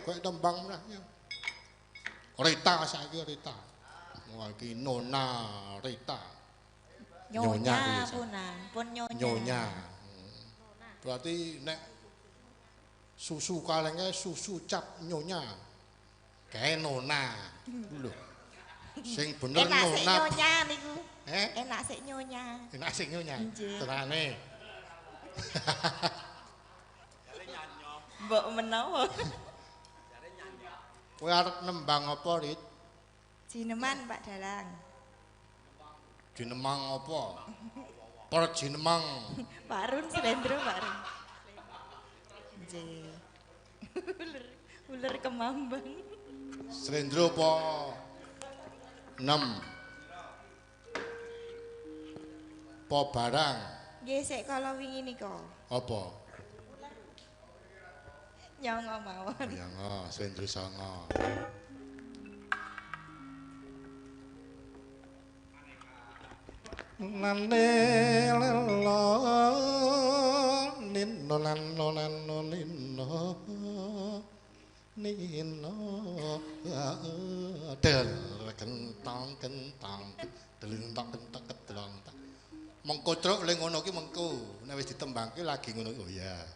gak tembang meneh. Rita saiki Rita. Wah iki Nona Rita. Nyonya punan, pun nyonya. Nyonya. Berarti nek susu kalengnya susu cap nyonya. Kayak Nona. Lho. Sing bener Enak Nona. sik nyonya niku. Enak sik nyonya. Enak sik nyonya. Nggih. Terane. Mbok menawa. Kowe arep nembang apa, Rit? Jineman Pak Dalang. Jinemang apa? Per jinemang. Pak Run Slendro Pak Run. Nggih. Uler kemambang. Slendro apa? 6. Po barang. Nggih sik kala wingi nika. Apa? Nyongo mawon. Ya ngo, Slendro songo. Nane lelo nino nano nano nino nino del kentang kentang delentang kentang kedelong mengko truk le ngono ki mengko nek wis ditembangke lagi ngono oh ya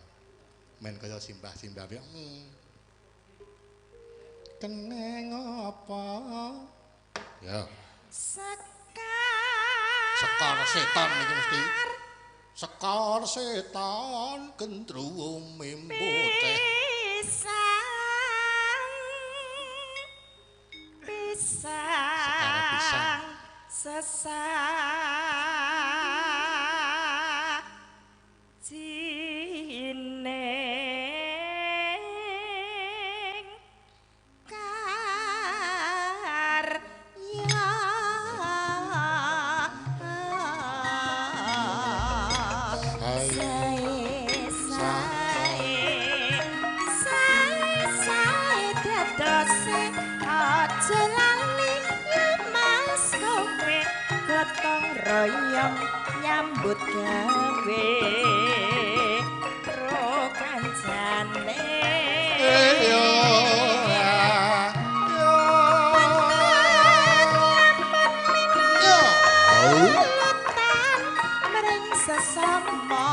men kaya simbah-simbah keneng apa ya sekar setan iki mesti sekar setan gendruwo mimboteh pisang sesak jineng karya sae dadose aja lali mas kowe gotong royong nyambut gawe pro kancane sesama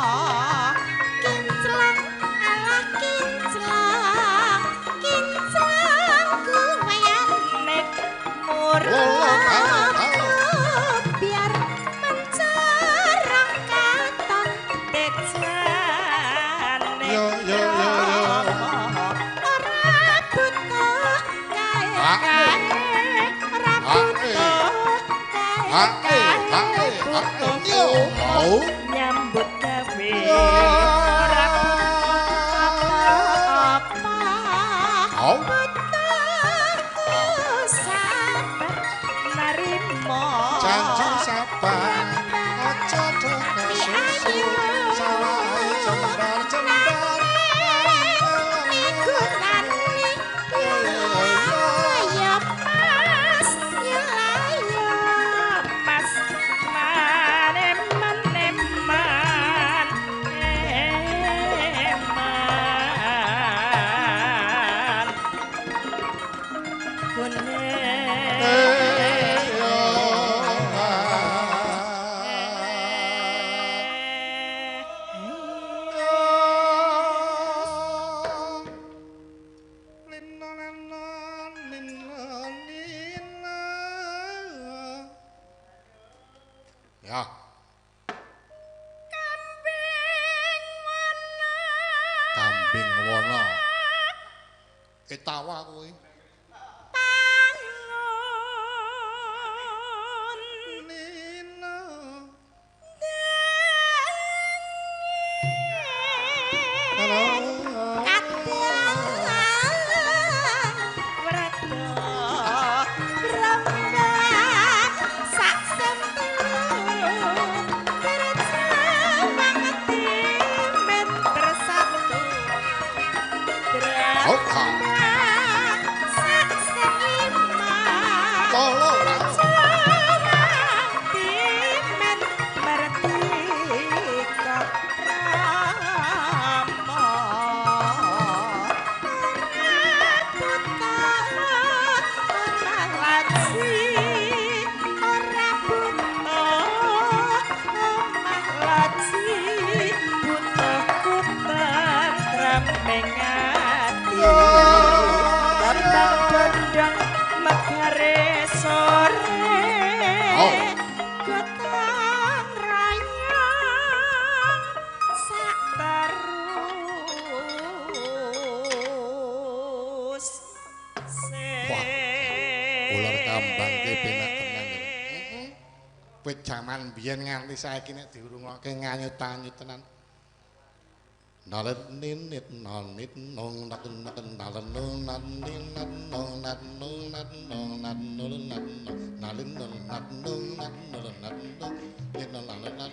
kinclang ala kinclang kinclang kumayanek murah biar mencerang katon decane ora butuh kae ora butuh nyambut gawe ora apa-apa butuh sabar narimo janji sabar aja dong susu sawahe jembar-jembar migunani ya mas ya mas maneman eman ya kambing wana etawa kowe ular kambang ki penak tenan. Heeh. Wit jaman biyen nganti saiki nek diurungokke nganyut-anyut tenan. Nalet ninit nanit nong nak nak nalan nong nan nin nan nong nan nong nan nong nan nong nan nalin nong nan nong nan nong nan nong nit nong nan nan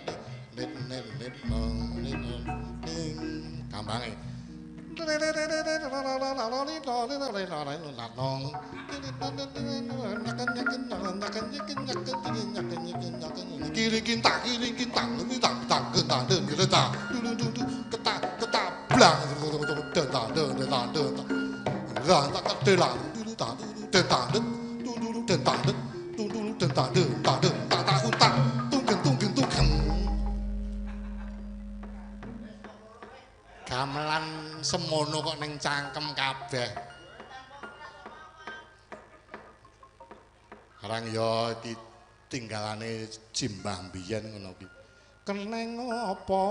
nit nit nit nong nit nong ning kambange gamelan semono kok ning cangkem kabeh. Arang ya ditinggalane jimbah biyen ngono ki. Keneng apa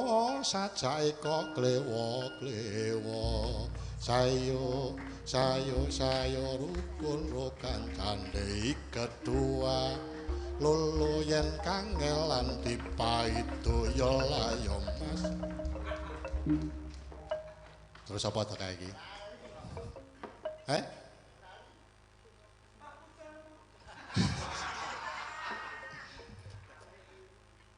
sajake kok klewo-klewo. Sayo rukun rokan candhe kedua. Lolo yen kangelan dipaido ya layo Mas. Terus apa tak kayak gini?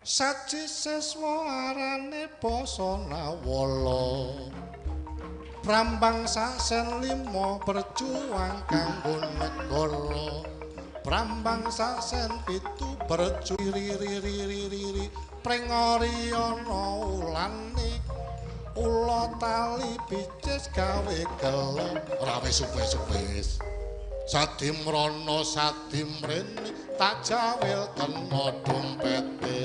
Saji seswa arane basa Nawala. Prambang sasen 5 berjuang kanggo negara. Prambang sasen 7 berjuang riri prengori ana ulane. Ula tali picis gawe gelo ora wis wis sadimrana sadimrene tak jawil kena dompete.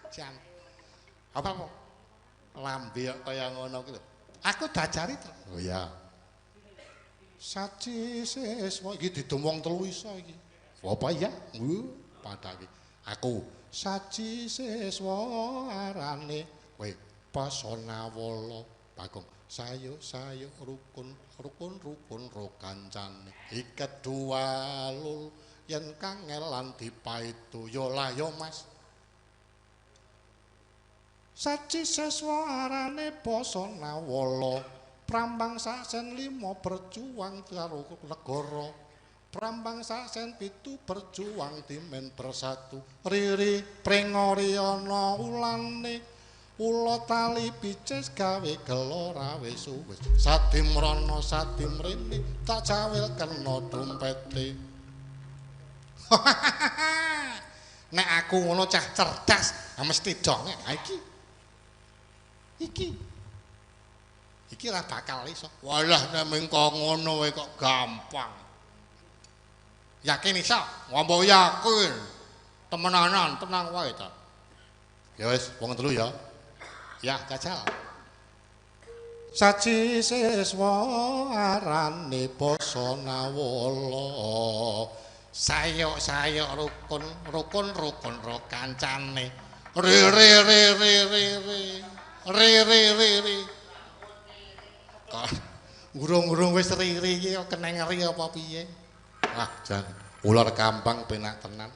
Jan apa kok lambe kaya ngono ki lho. Aku dajari to. Oh iya. Saji seswa iki didomong telu iso iki. Apa ya? Padha iki. Aku saji seswa arane kowe basa Nawala. Bagong sayo rukun ro kancane. Iket dua lul yen kangelan dipaitu ya layo Mas. Saji seswa arane basa Nawala. Prambang sasen 5 berjuang karo negara. Prambang sasen 7 berjuang dimen bersatu. Riri prengori ana ulane. Ula tali picis gawe gelora wis suwis. Sadimrana sadimrene tak jawil kena dompete. Nek aku ngono cah cerdas, mesti donge. Iki ora bakal iso. Walah nek mengko ngono wae kok gampang. Yakin iso? Ngombo yakin. Temenanan, tenang wae ta. Ya wis, wong telu ya. Ya, jajal. Saji seswa arane basa Nawala. Sayok rukun ro kancane. Ri. Ngurung-ngurung wis riri iki kok keneng ri apa piye? Wah, jan ular gampang penak tenan.